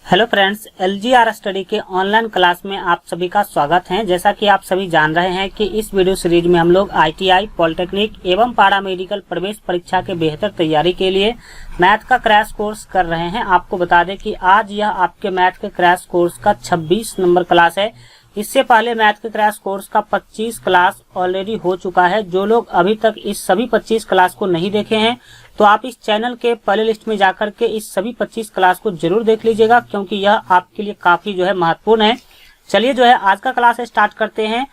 Hello friends, LGR study के online class में आप सभी का स्वागत है। जैसा कि आप सभी जान रहे हैं कि इस वीडियो सीरीज में हम लोग ITI, पॉलिटेक्निक एवं पारा मेडिकल प्रवेश परीक्षा के बेहतर तैयारी के लिए मैथ का क्रैश कोर्स कर रहे हैं। आपको बता दें कि आज यह आपके मैथ के क्रैश कोर्स का 26 नंबर क्लास है। इससे पहले मैथ के क्रैश कोर्स का 25 क्लास ऑलरेडी हो चुका है। जो लोग अभी तक इस सभी 25 क्लास को नहीं देखे हैं तो आप इस चैनल के प्ले लिस्ट में जाकर के इस सभी 25 क्लास को जरूर देख लीजिएगा, क्योंकि यह आपके लिए काफी महत्वपूर्ण है। चलिए आज का क्लास स्टार्ट करते हैं।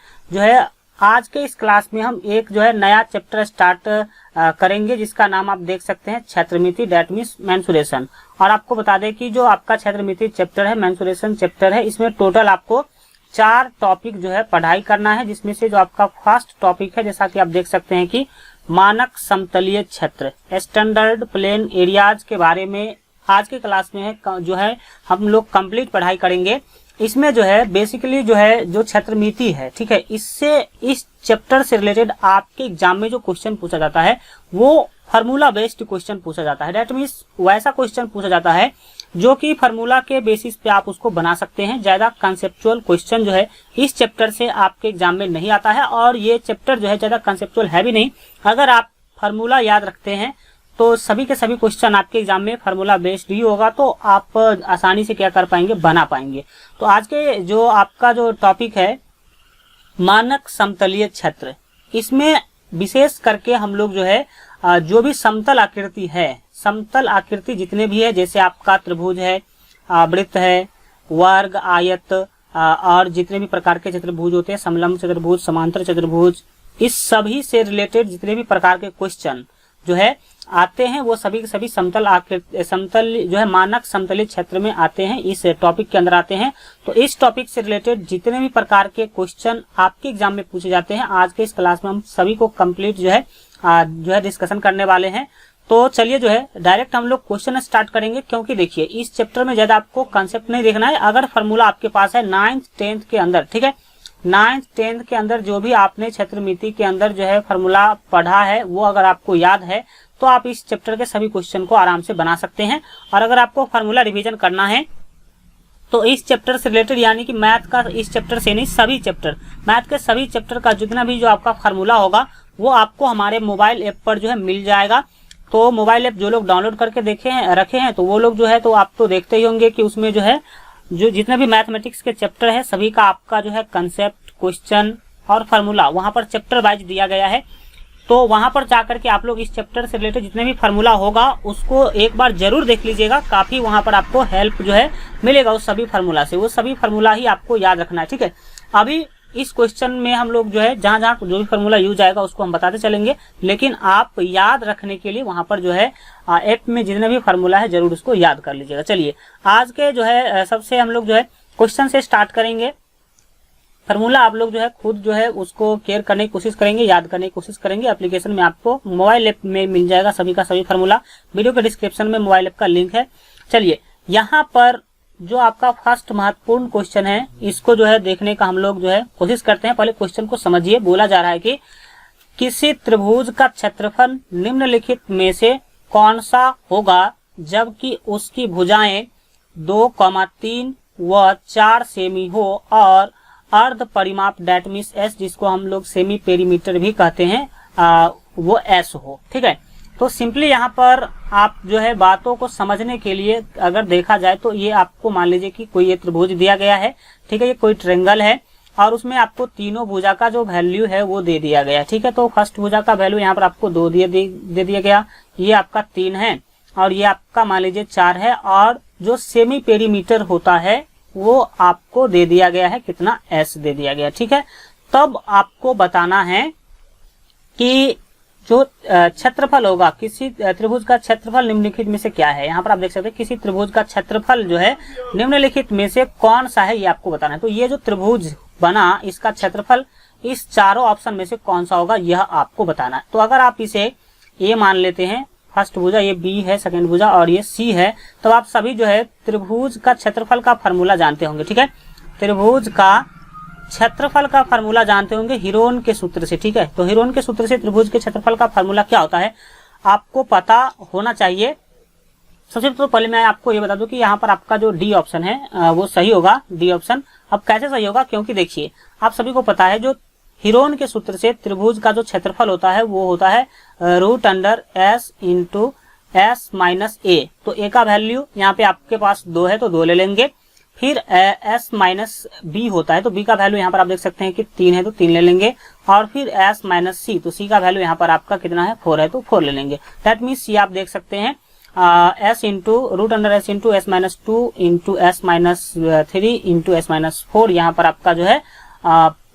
आज के इस क्लास में हम एक नया चैप्टर स्टार्ट करेंगे, जिसका नाम आप देख सकते हैं क्षेत्रमिति, डेट मीन्स मेंसुरेशन। और आपको बता दें कि जो आपका क्षेत्रमिति चैप्टर है, मेंसुरेशन चैप्टर है, इसमें टोटल आपको 4 टॉपिक पढ़ाई करना है। जिसमें से जो आपका फर्स्ट टॉपिक है, जैसा कि आप देख सकते हैं कि मानक समतलीय क्षेत्र, स्टैंडर्ड प्लेन एरियाज के बारे में आज के क्लास में हम लोग कंप्लीट पढ़ाई करेंगे। इसमें बेसिकली जो क्षेत्रमिति है, ठीक है, इससे इस चैप्टर से रिलेटेड आपके एग्जाम में जो क्वेश्चन पूछा जाता है वो फार्मूला बेस्ड क्वेश्चन पूछा जाता है। डेट मीन्स वैसा क्वेश्चन पूछा जाता है जो कि फार्मूला के बेसिस पे आप उसको बना सकते हैं। ज्यादा कंसेप्चुअल क्वेश्चन इस चैप्टर से आपके एग्जाम में नहीं आता है, और ये चैप्टर ज्यादा कंसेप्चुअल है भी नहीं। अगर आप फार्मूला याद रखते हैं तो सभी के सभी क्वेश्चन आपके एग्जाम में फार्मूला बेस्ड ही होगा, तो आप आसानी से क्या कर पाएंगे, बना पाएंगे। तो आज के जो आपका जो टॉपिक है मानक समतलीय क्षेत्र, इसमें विशेष करके हम लोग जो भी समतल आकृति है, समतल आकृति जितने भी है, जैसे आपका त्रिभुज है, वृत्त है, वर्ग, आयत, और जितने भी प्रकार के चतुर्भुज होते हैं, समलंब चतुर्भुज, समांतर चतुर्भुज, इस सभी से रिलेटेड जितने भी प्रकार के क्वेश्चन आते हैं वो सभी के सभी समतल मानक समतलीय क्षेत्र में आते हैं, इस टॉपिक के अंदर आते हैं। तो इस टॉपिक से रिलेटेड जितने भी प्रकार के क्वेश्चन आपके एग्जाम में पूछे जाते हैं, आज के इस क्लास में हम सभी को कंप्लीट डिस्कशन करने वाले हैं। तो चलिए डायरेक्ट हम लोग क्वेश्चन स्टार्ट करेंगे, क्योंकि देखिए इस चैप्टर में ज्यादा आपको कंसेप्ट नहीं देखना है। अगर फार्मूला आपके पास है 9th 10th के अंदर, ठीक है, 9th 10th के अंदर जो भी आपने क्षेत्रमिति के अंदर फार्मूला पढ़ा है वो अगर आपको याद है तो आप इस चैप्टर के सभी क्वेश्चन को आराम से बना सकते हैं। और अगर आपको फार्मूला रिवीजन करना है तो इस चैप्टर से रिलेटेड, यानी कि मैथ का इस चैप्टर से नहीं, सभी चैप्टर, मैथ के सभी चैप्टर का जितना भी जो आपका फार्मूला होगा वो आपको हमारे मोबाइल ऐप पर मिल जाएगा। तो मोबाइल ऐप जो लोग डाउनलोड करके रखे हैं तो वो लोग तो आप तो देखते ही होंगे कि उसमें जो जितने भी मैथमेटिक्स के चैप्टर है सभी का आपका कंसेप्ट, क्वेश्चन और फार्मूला वहां पर चैप्टर वाइज दिया गया है। तो वहां पर जाकर के आप लोग इस चैप्टर से रिलेटेड जितने भी फार्मूला होगा उसको एक बार जरूर देख लीजिएगा। काफी वहां पर आपको हेल्प मिलेगा उस सभी फार्मूला से। वो सभी फार्मूला ही आपको याद रखना है, ठीक है। अभी इस क्वेश्चन में हम लोग जहां जहां जो भी फार्मूला यूज आएगा उसको हम बताते चलेंगे, लेकिन आप याद रखने के लिए वहां पर ऐप में जितने भी फार्मूला है जरूर उसको याद कर लीजिएगा। चलिए आज के सबसे हम लोग क्वेश्चन से स्टार्ट करेंगे। फार्मूला आप लोग खुद उसको केयर करने की कोशिश करेंगे, याद करने की कोशिश करेंगे। एप्लीकेशन में आपको मोबाइल ऐप में मिल जाएगा सभी का सभी फार्मूला। वीडियो के डिस्क्रिप्शन में मोबाइल ऐप का लिंक है। चलिए यहाँ पर जो आपका फर्स्ट महत्वपूर्ण क्वेश्चन है इसको देखने का हम लोग कोशिश करते हैं। पहले क्वेश्चन को समझिए। बोला जा रहा है कि किसी त्रिभुज का क्षेत्रफल निम्नलिखित में से कौन सा होगा जबकि उसकी भुजाएं 2, 3 व 4 सेमी हो और अर्ध परिमाप, डेट मीन्स S, जिसको हम लोग सेमी पेरीमीटर भी कहते हैं, वो S हो, ठीक है। तो सिंपली यहाँ पर आप बातों को समझने के लिए अगर देखा जाए तो ये आपको मान लीजिए कि कोई ये त्रिभुज दिया गया है, ठीक है, ये कोई ट्रायंगल है और उसमें आपको तीनों भुजा का जो वैल्यू है वो दे दिया गया, ठीक है। तो फर्स्ट भुजा का वैल्यू यहाँ पर आपको 2 दे दिया गया, ये आपका 3 है और ये आपका मान लीजिए 4 है, और जो सेमी पेरीमीटर होता है वो आपको दे दिया गया है, कितना, S दे दिया गया, ठीक है। तब आपको बताना है कि जो क्षेत्रफल होगा किसी त्रिभुज का क्षेत्रफल निम्नलिखित में से क्या है। यहाँ पर आप देख सकते हैं किसी त्रिभुज का क्षेत्रफल निम्नलिखित में से कौन सा है, ये आपको बताना है। तो ये जो त्रिभुज बना इसका क्षेत्रफल इस चारों ऑप्शन में से कौन सा होगा यह आपको बताना है। तो अगर आप इसे A मान लेते हैं, फर्स्ट भुजा, ये B है सेकंड भुजा और ये C है, तो आप सभी त्रिभुज का क्षेत्रफल का फार्मूला जानते होंगे, ठीक है। त्रिभुज का क्षेत्रफल का फार्मूला जानते होंगे हीरोन के सूत्र से, ठीक है। तो हीरोन के सूत्र से त्रिभुज के क्षेत्रफल का फार्मूला क्या होता है आपको पता होना चाहिए। सबसे तो पहले मैं आपको ये बता दूं कि यहाँ पर आपका जो डी ऑप्शन है वो सही होगा, डी ऑप्शन। अब कैसे सही होगा, क्योंकि देखिए आप सभी को पता है जो हीरोन के सूत्र से त्रिभुज का जो क्षेत्रफल होता है वो होता है root under S into S minus a. तो ए का वैल्यू यहाँ पे आपके पास 2 है तो 2 ले लेंगे। फिर एस माइनस बी होता है तो बी का वैल्यू यहाँ पर आप देख सकते हैं कि 3 है तो 3 ले लेंगे। और फिर एस माइनस सी, तो सी का वैल्यू यहाँ पर आपका कितना है 4 है तो 4 ले लेंगे। दैट मीन्स सी आप देख सकते हैं S into root under S into S minus 2 into S minus 3 into S minus 4। यहाँ पर आपका जो है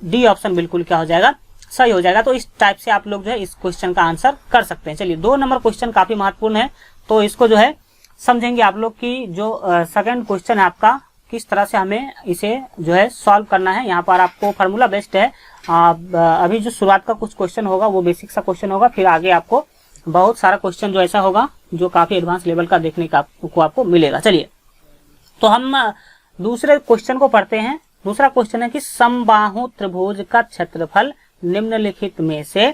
डी ऑप्शन बिल्कुल क्या हो जाएगा, सही हो जाएगा। तो इस टाइप से आप लोग जो है इस क्वेश्चन का आंसर कर सकते हैं। चलिए 2 नंबर क्वेश्चन काफी महत्वपूर्ण है, तो इसको जो है समझेंगे आप लोग की जो सेकंड क्वेश्चन है आपका किस तरह से हमें इसे जो है सॉल्व करना है। यहाँ पर आपको फार्मूला बेस्ड है। अभी जो शुरुआत का कुछ क्वेश्चन होगा वो बेसिक सा क्वेश्चन होगा, फिर आगे आपको बहुत सारा क्वेश्चन जो ऐसा होगा जो काफी एडवांस लेवल का देखने का आपको मिलेगा। चलिए तो हम दूसरे क्वेश्चन को पढ़ते हैं। दूसरा क्वेश्चन है कि समबाहु त्रिभुज का क्षेत्रफल निम्नलिखित में से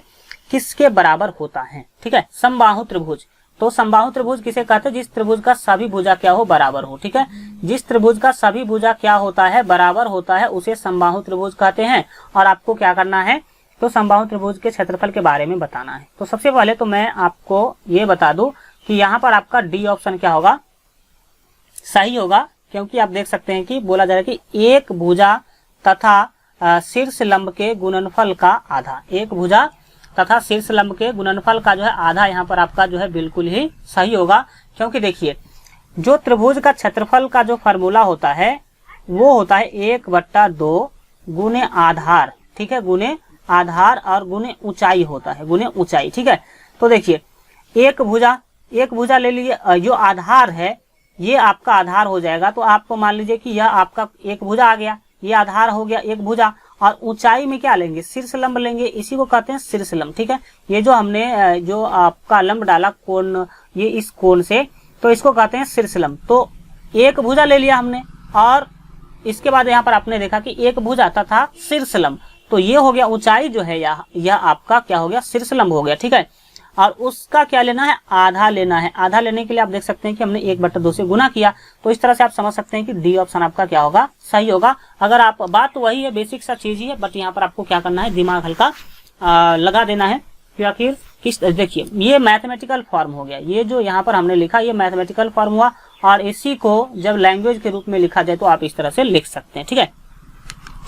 किसके बराबर होता है। ठीक है, समबाहु त्रिभुज। तो समबाहु त्रिभुज किसे कहते हैं, जिस त्रिभुज का सभी भुजा क्या हो, बराबर हो। ठीक है, जिस त्रिभुज का सभी भुजा क्या होता है, बराबर होता है, उसे समबाहु त्रिभुज कहते हैं। और आपको क्या करना है, तो समबाहु त्रिभुज के क्षेत्रफल के बारे में बताना है। तो सबसे पहले तो मैं आपको ये बता दूं कि यहाँ पर आपका डी ऑप्शन क्या होगा, सही होगा। क्योंकि आप देख सकते हैं कि बोला जा रहा है कि एक भुजा तथा शीर्ष लंब के गुणनफल का आधा, एक भुजा तथा शीर्ष लंब के गुणनफल का जो है आधा यहाँ पर आपका जो है बिल्कुल ही सही होगा। क्योंकि देखिए जो त्रिभुज का क्षेत्रफल का जो फार्मूला होता है वो होता है 1/2 गुने आधार। ठीक है, गुने आधार और गुने ऊंचाई होता है, गुने ऊंचाई। ठीक है, तो देखिए एक भुजा ले लीजिए, जो आधार है ये आपका आधार हो जाएगा। तो आपको मान लीजिए कि यह आपका एक भुजा आ गया, ये आधार हो गया एक भुजा। और ऊंचाई में क्या लेंगे, शीर्ष लंब लेंगे, इसी को कहते हैं शीर्ष लंब। ठीक है, ये जो हमने जो आपका लंब डाला कोण, ये इस कोण से, तो इसको कहते हैं शीर्ष लंब। तो एक भुजा ले लिया हमने और इसके बाद यहाँ पर आपने देखा कि एक भुजा तथा शीर्ष लंब, तो ये हो गया ऊंचाई जो है यह आपका क्या हो गया, शीर्ष लंब हो गया। ठीक है, और उसका क्या लेना है, आधा लेना है। आधा लेने के लिए आप देख सकते हैं कि हमने 1/2 से गुना किया। तो इस तरह से आप समझ सकते हैं कि डी ऑप्शन आपका क्या होगा, सही होगा। अगर आप बात तो वही है, बेसिक सा चीज ही है, बट यहाँ पर आपको क्या करना है, दिमाग हल्का लगा देना है कि आखिर किस, देखिए ये मैथमेटिकल फॉर्म हो गया, ये जो यहाँ पर हमने लिखा ये मैथमेटिकल फॉर्म हुआ। और इसी को जब लैंग्वेज के रूप में लिखा जाए तो आप इस तरह से लिख सकते हैं। ठीक है,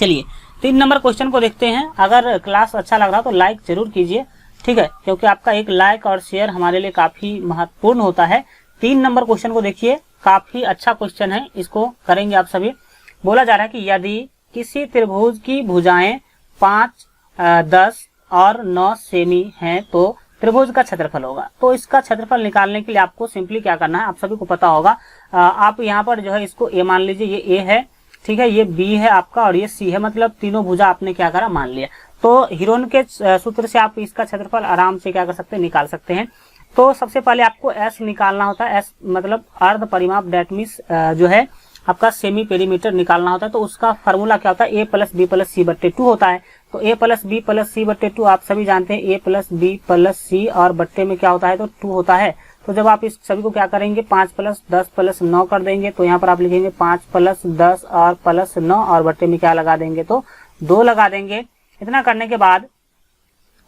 चलिए 3 नंबर क्वेश्चन को देखते हैं। अगर क्लास अच्छा लग रहा तो लाइक जरूर कीजिए। ठीक है, क्योंकि आपका एक लाइक और शेयर हमारे लिए काफी महत्वपूर्ण होता है। 3 नंबर क्वेश्चन को देखिए, काफी अच्छा क्वेश्चन है, इसको करेंगे आप सभी। बोला जा रहा है कि यदि किसी त्रिभुज की भुजाएं 5, 10 और 9 सेमी हैं तो त्रिभुज का क्षेत्रफल होगा। तो इसका क्षेत्रफल निकालने के लिए आपको सिंपली क्या करना है, आप सभी को पता होगा। आप यहाँ पर जो है इसको ए मान लीजिए, ये ए है। ठीक है, ये बी है आपका और ये सी है, मतलब तीनों भुजा आपने क्या करा, मान लिया। तो हीरोन के सूत्र से आप इसका क्षेत्रफल आराम से क्या कर सकते हैं, निकाल सकते हैं। तो सबसे पहले आपको एस निकालना होता है, एस मतलब अर्ध परिमाप, डेट मीन्स जो है आपका सेमी पेरीमीटर निकालना होता है। तो उसका फार्मूला क्या होता है, ए प्लस बी प्लस सी बट्टे 2 होता है। तो ए प्लस बी प्लस सी बट्टे 2 आप सभी जानते हैं, ए प्लस बी प्लस सी और बट्टे में क्या होता है, तो 2 होता है। तो जब आप इस सभी को क्या करेंगे, 5 प्लस 10 प्लस 9 कर देंगे, तो यहाँ पर आप लिखेंगे 5 प्लस 10 और प्लस 9 और बट्टे में क्या लगा देंगे, तो 2 लगा देंगे। इतना करने के बाद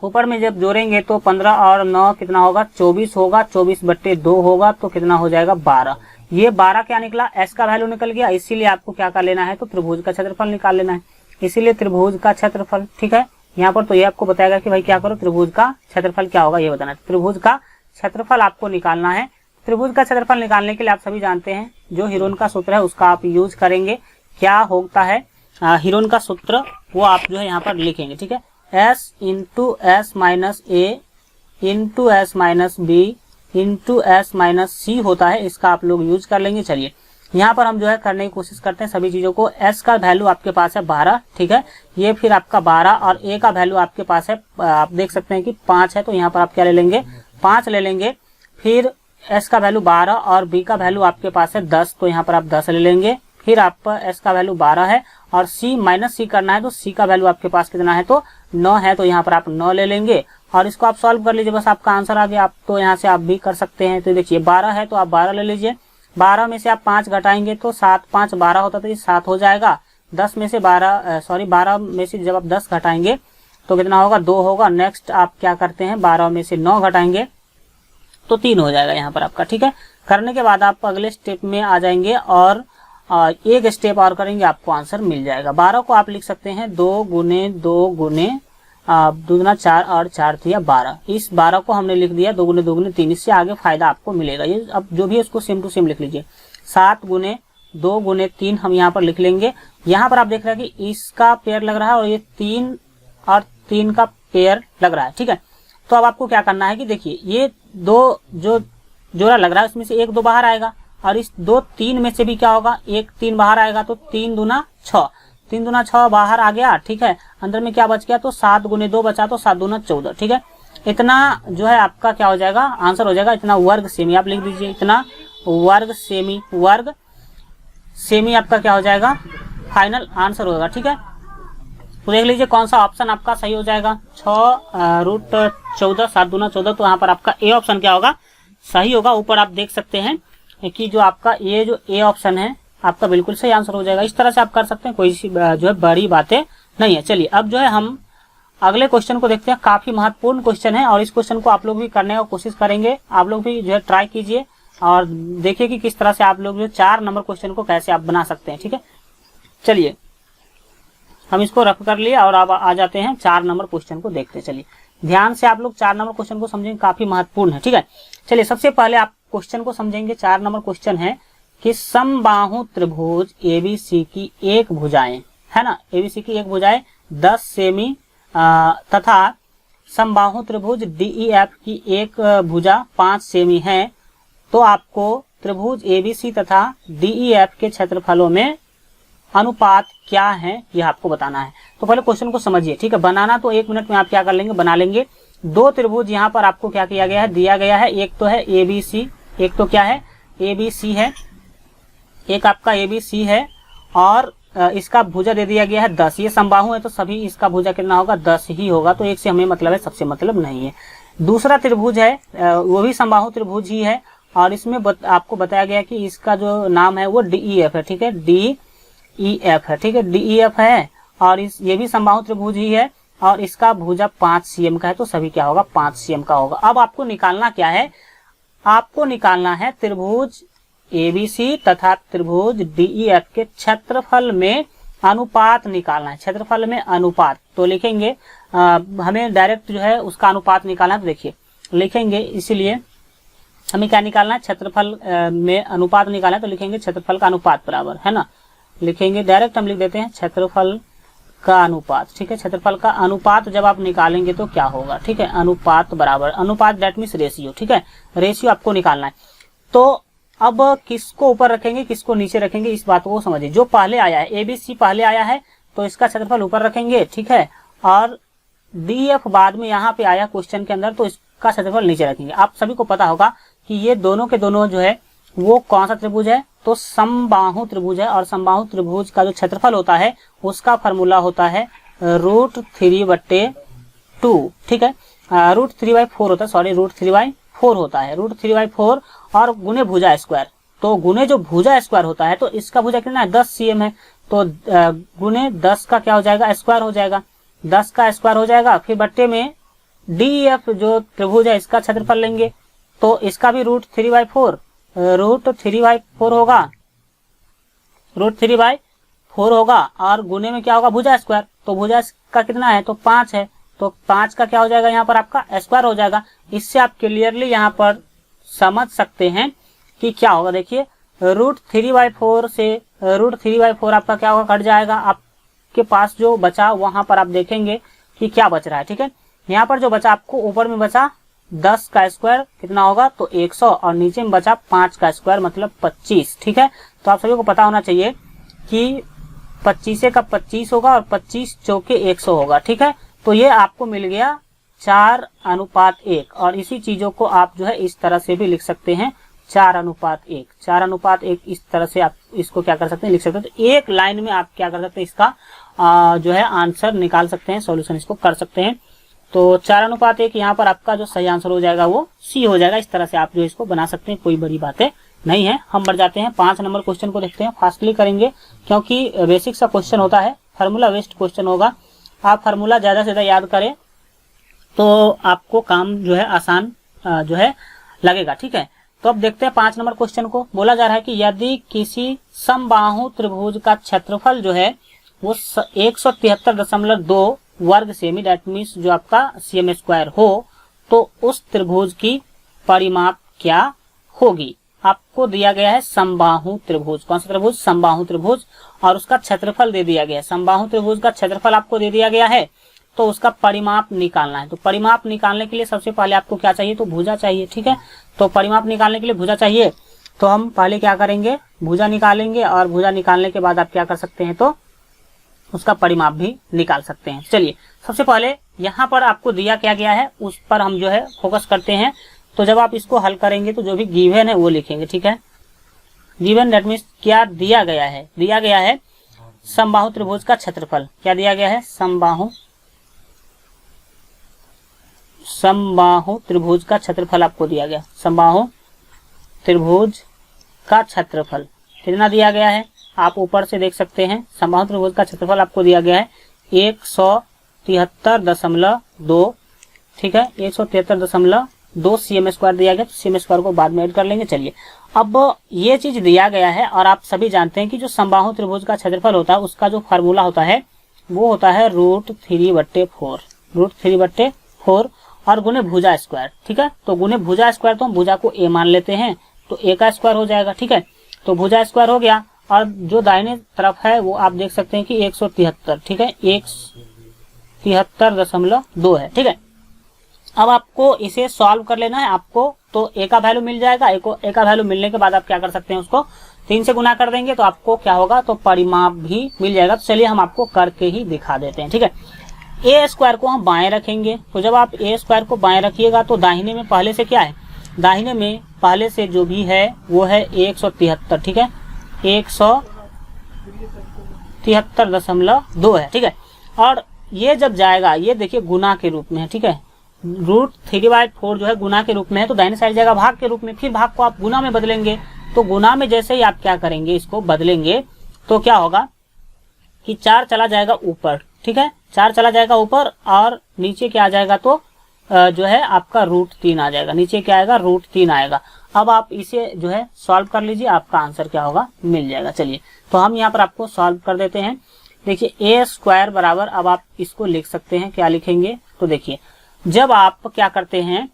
ऊपर में जब जोड़ेंगे तो 15 और 9 कितना होगा, 24 होगा। 24/2 होगा तो कितना हो जाएगा, 12। ये 12 क्या निकला, एस का वैल्यू निकल गया। इसीलिए आपको क्या कर लेना है, तो त्रिभुज का क्षेत्रफल निकाल लेना है। इसीलिए त्रिभुज का क्षेत्रफल, ठीक है, यहाँ पर तो ये आपको बताएगा कि भाई क्या करो, त्रिभुज का क्षेत्रफल क्या होगा ये बताना है। त्रिभुज का क्षेत्रफल आपको निकालना है। त्रिभुज का क्षेत्रफल निकालने के लिए आप सभी जानते हैं जो हीरोन का सूत्र है उसका आप यूज करेंगे। क्या होता है हीरोन का सूत्र, वो आप जो है यहाँ पर लिखेंगे। ठीक है, s into S minus a into S minus b into S minus c होता है, इसका आप लोग यूज कर लेंगे। चलिए यहाँ पर हम जो है करने की कोशिश करते हैं सभी चीजों को। एस का वैल्यू आपके पास है 12, ठीक है, ये फिर आपका 12 और ए का वैल्यू आपके पास है, आप देख सकते हैं कि 5 है, तो यहाँ पर आप क्या ले लेंगे, 5 ले लेंगे। फिर एस का वैल्यू 12 और बी का वैल्यू आपके पास है 10, तो यहाँ पर आप 10 ले लेंगे। फिर आपका एस का वैल्यू 12 है और सी माइनस सी करना है, तो सी का वैल्यू आपके पास कितना है, तो 9 है, तो यहाँ पर आप 9 ले लेंगे। और इसको आप सॉल्व कर लीजिए, बस आपका आंसर आ गया। आप तो यहाँ से आप भी कर सकते हैं। तो देखिए 12 है तो आप 12 ले लीजिए, 12 में से आप 5 घटाएंगे तो 7 5 12 होता, तो ये 7 हो जाएगा। 10 में से 12 में से जब आप 10 घटाएंगे तो कितना होगा, 2 होगा। नेक्स्ट आप क्या करते हैं, 12 में से 9 घटाएंगे तो 3 हो जाएगा यहाँ पर आपका, ठीक है। करने के बाद आप अगले स्टेप में आ जाएंगे और एक स्टेप और करेंगे, आपको आंसर मिल जाएगा। 12 को आप लिख सकते हैं 2 गुने 2 गुने 2 दूना 4 और 4 3 12। इस 12 को हमने लिख दिया 2 गुने 2 गुने 3। इससे आगे फायदा आपको मिलेगा। ये अब जो भी है उसको सेम टू सेम लिख लीजिए। 7 गुने 2 गुने 3 हम यहाँ पर लिख लेंगे। यहाँ पर आप देख रहे हैं कि इसका पेयर लग रहा है और ये 3 और 3 का पेयर लग रहा है, ठीक है। तो अब आपको क्या करना है कि देखिए ये 2 जो जोड़ा लग रहा है उसमें से 1 2 बाहर आएगा और इस 2 3 में से भी क्या होगा, 1 3 बाहर आएगा। तो 3 दूना 6, 3 दूना 6 बाहर आ गया, ठीक है। अंदर में क्या बच गया, तो 7 गुने 2 बचा, तो 7 दूना 14, ठीक है। इतना जो है आपका क्या हो जाएगा, आंसर हो जाएगा। इतना वर्ग सेमी आप लिख दीजिए, इतना वर्ग सेमी आपका क्या हो जाएगा, फाइनल आंसर होगा, ठीक है। तो देख लीजिए कौन सा ऑप्शन आपका सही हो जाएगा। 6 रूट 14 7 दूना 14, तो यहाँ पर आपका ए ऑप्शन क्या होगा, सही होगा। ऊपर आप देख सकते हैं कि जो आपका ये जो ए ऑप्शन है आपका बिल्कुल सही आंसर हो जाएगा। इस तरह से आप कर सकते हैं, कोई सी जो है बड़ी बातें नहीं है। चलिए अब जो है हम अगले क्वेश्चन को देखते हैं। काफी महत्वपूर्ण क्वेश्चन है और इस क्वेश्चन को आप लोग भी करने की कोशिश करेंगे। आप लोग भी जो है ट्राई कीजिए और देखिए कि किस तरह से आप लोग जो 4 नंबर क्वेश्चन को कैसे आप बना सकते हैं, ठीक है। चलिए हम इसको रख कर लिए और अब आ जाते हैं 4 नंबर क्वेश्चन को देखते हैं। चलिए ध्यान से आप लोग 4 नंबर क्वेश्चन को समझेंगे, काफी महत्वपूर्ण है, ठीक है। चलिए सबसे पहले आप क्वेश्चन को समझेंगे। 4 नंबर क्वेश्चन है कि समबाहु त्रिभुज एबीसी की एक भुजाएं, है ना, एबीसी की एक भुजाएं 10 सेमी तथा समबाहु त्रिभुज डीईएफ की एक भुजा 5 सेमी है। तो आपको त्रिभुज एबीसी तथा डीईएफ के क्षेत्रफलों में अनुपात क्या है यह आपको बताना है। तो पहले क्वेश्चन को समझिए, ठीक है। बनाना तो 1 मिनट में आप क्या कर लेंगे, बना लेंगे। 2 त्रिभुज यहाँ पर आपको क्या किया गया है, दिया गया है। एक तो है एबीसी, एक तो क्या है, एबीसी है, एक आपका एबीसी है और इसका भुजा दे दिया गया है 10। ये समबाहु है तो सभी इसका भुजा कितना होगा, 10 ही होगा। तो एक से हमें मतलब है, सबसे मतलब नहीं है। दूसरा त्रिभुज है वो भी समबाहु त्रिभुज ही है और इसमें आपको बताया गया कि इसका जो नाम है वो डीईएफ है, ठीक है, डीईएफ है, ठीक है, डीईएफ है और ये भी समबाहु त्रिभुज ही है और इसका भुजा 5 सीएम का है। तो सभी क्या होगा, 5 सीएम का होगा। अब आपको निकालना क्या है, आपको निकालना है त्रिभुज एबीसी तथा त्रिभुज डीईएफ के क्षेत्रफल में अनुपात निकालना है। क्षेत्रफल में अनुपात तो लिखेंगे, हमें डायरेक्ट जो है उसका अनुपात निकालना है। तो देखिए लिखेंगे, इसीलिए हमें क्या निकालना है, क्षेत्रफल में अनुपात निकालना है। तो लिखेंगे क्षेत्रफल का अनुपात बराबर, है ना, लिखेंगे डायरेक्ट हम लिख देते हैं क्षेत्रफल का अनुपात, ठीक है। क्षेत्रफल का अनुपात जब आप निकालेंगे तो क्या होगा, ठीक है, अनुपात बराबर, अनुपात दैट मीन्स रेशियो, ठीक है, रेशियो आपको निकालना है। तो अब किसको ऊपर रखेंगे किसको नीचे रखेंगे, इस बात को समझिए। जो पहले आया है एबीसी पहले आया है तो इसका क्षेत्रफल ऊपर रखेंगे, ठीक है, और डीएफ बाद में यहाँ पे आया क्वेश्चन के अंदर तो इसका क्षेत्रफल नीचे रखेंगे। आप सभी को पता होगा कि ये दोनों के दोनों जो है वो कौन सा त्रिभुज है, तो समबाहु त्रिभुज है और समबाहु त्रिभुज का जो क्षेत्रफल होता है उसका फॉर्मूला होता है √3/2, ठीक है, √3/4 होता है, सॉरी √3/4 होता है, √3/4 और गुने भुजा स्क्वायर। तो गुने जो भुजा स्क्वायर होता है तो इसका भुजा कितना है, 10 सीएम है। तो गुने 10 का क्या हो जाएगा, स्क्वायर हो जाएगा, 10 का स्क्वायर हो जाएगा। फिर बट्टे में डीएफ जो त्रिभुज है इसका क्षेत्रफल लेंगे तो इसका भी √3/4 होगा, √3/4 होगा और गुने में क्या होगा, भुजा स्क्वायर। तो भुजा का कितना है, तो 5 है, तो 5 का क्या हो जाएगा, यहाँ पर आपका स्क्वायर हो जाएगा। इससे आप क्लियरली यहाँ पर समझ सकते हैं कि क्या होगा। देखिए √3/4 से √3/4 आपका क्या होगा, कट जाएगा। आपके पास जो बचा वहां पर आप देखेंगे कि क्या बच रहा है, ठीक है। यहाँ पर जो बचा आपको ऊपर में बचा 10 का स्क्वायर कितना होगा, तो 100 और नीचे में बचा 5 का स्क्वायर मतलब 25, ठीक है। तो आप सभी को पता होना चाहिए कि 25 का 25 होगा और 25 चौके 100 होगा, ठीक है। तो ये आपको मिल गया 4:1 और इसी चीजों को आप जो है इस तरह से भी लिख सकते हैं, 4:1, 4:1 इस तरह से आप इसको क्या कर सकते हैं, लिख सकते हैं। तो एक लाइन में आप क्या कर सकते हैं, इसका जो है आंसर निकाल सकते हैं, सॉल्यूशन इसको कर सकते हैं। तो 4:1 यहाँ पर आपका जो सही आंसर हो जाएगा वो सी हो जाएगा। इस तरह से आप जो इसको बना सकते हैं, कोई बड़ी बातें नहीं है। हम बढ़ जाते हैं 5 नंबर क्वेश्चन को देखते हैं। फास्टली करेंगे क्योंकि बेसिक सा क्वेश्चन होता है, फार्मूला बेस्ड क्वेश्चन होगा। आप फार्मूला ज्यादा से ज्यादा याद करें तो आपको काम जो है आसान जो है लगेगा, ठीक है। तो अब देखते हैं 5 नंबर क्वेश्चन को। बोला जा रहा है कि यदि किसी समबाहु त्रिभुज का क्षेत्रफल जो है वो 173.2 वर्ग सेमी, दैट मीन्स जो आपका cm स्क्वायर हो, तो उस त्रिभुज की परिमाप क्या होगी। आपको दिया गया है समबाहु त्रिभुज। कौन सा त्रिभुज? समबाहु त्रिभुज। और उसका क्षेत्रफल दे दिया गया है। समबाहु त्रिभुज का क्षेत्रफल आपको दे दिया गया है, तो उसका परिमाप निकालना है। तो परिमाप निकालने के लिए सबसे पहले आपको क्या चाहिए? तो भुजा चाहिए, ठीक है। तो परिमाप निकालने के लिए भुजा चाहिए, तो हम पहले क्या करेंगे? भुजा निकालेंगे, और भुजा निकालने के बाद आप क्या कर सकते हैं? तो उसका परिमाप भी निकाल सकते हैं। चलिए, सबसे पहले यहाँ पर आपको दिया क्या गया है उस पर हम जो है फोकस करते हैं। तो जब आप इसको हल करेंगे तो जो भी गिवन है वो लिखेंगे, ठीक है। गिवन दैट मीन्स क्या दिया गया है? दिया गया है समबाहु त्रिभुज का क्षेत्रफल। क्या दिया गया है? समबाहु त्रिभुज का क्षेत्रफल आपको दिया गया। समबाहु त्रिभुज का क्षेत्रफल कितना दिया गया है? आप ऊपर से देख सकते हैं। समबाहु त्रिभुज का क्षेत्रफल आपको दिया गया है 173.2, ठीक है। 173.2 cm स्क्वायर दिया गया। तो cm स्क्वायर को बाद में ऐड कर लेंगे। चलिए, अब ये चीज दिया गया है, और आप सभी जानते हैं कि जो समबाहु त्रिभुज का क्षेत्रफल होता है उसका जो फार्मूला होता है वो होता है √3/4, √3/4 और गुने भुजा स्क्वायर, ठीक है। तो गुने भुजा स्क्वायर, तो हम भुजा को a मान लेते हैं, तो a का स्क्वायर हो जाएगा, ठीक है। तो भुजा स्क्वायर हो गया, और जो दाहिने तरफ है वो आप देख सकते हैं कि 173, ठीक है, 173.2 है, ठीक है। अब आपको इसे सॉल्व कर लेना है आपको। तो a का वैल्यू मिल जाएगा। a का वैल्यू मिलने के बाद आप क्या कर सकते हैं? उसको 3 से गुना कर देंगे, तो आपको क्या होगा? तो परिमाप भी मिल जाएगा। तो चलिए हम आपको करके ही दिखा देते हैं, ठीक है। a स्क्वायर को हम बाएं रखेंगे। तो जब आप a स्क्वायर को बाएं रखिएगा तो दाहिने में पहले से क्या है? दाहिने में पहले से जो भी है वो है 173, ठीक है, 173.2 है, ठीक है। और ये जब जाएगा, ये देखिए गुना के रूप में है, ठीक है। √3/4 जो है गुना के रूप में है, तो दाहिने साइड जाएगा भाग के रूप में। फिर भाग को आप गुना में बदलेंगे, तो गुना में जैसे ही आप क्या करेंगे? इसको बदलेंगे, तो क्या होगा कि 4 चला जाएगा ऊपर, ठीक है। 4 चला जाएगा ऊपर, और नीचे क्या आ जाएगा? तो जो है आपका √3 आ जाएगा। नीचे क्या आएगा? √3 आएगा। अब आप इसे जो है सॉल्व कर लीजिए, आपका आंसर क्या होगा? मिल जाएगा। चलिए, तो हम यहाँ पर आपको सॉल्व कर देते हैं। देखिए, a स्क्वायर बराबर, अब आप इसको लिख सकते हैं। क्या लिखेंगे? तो देखिए, जब आप क्या करते हैं,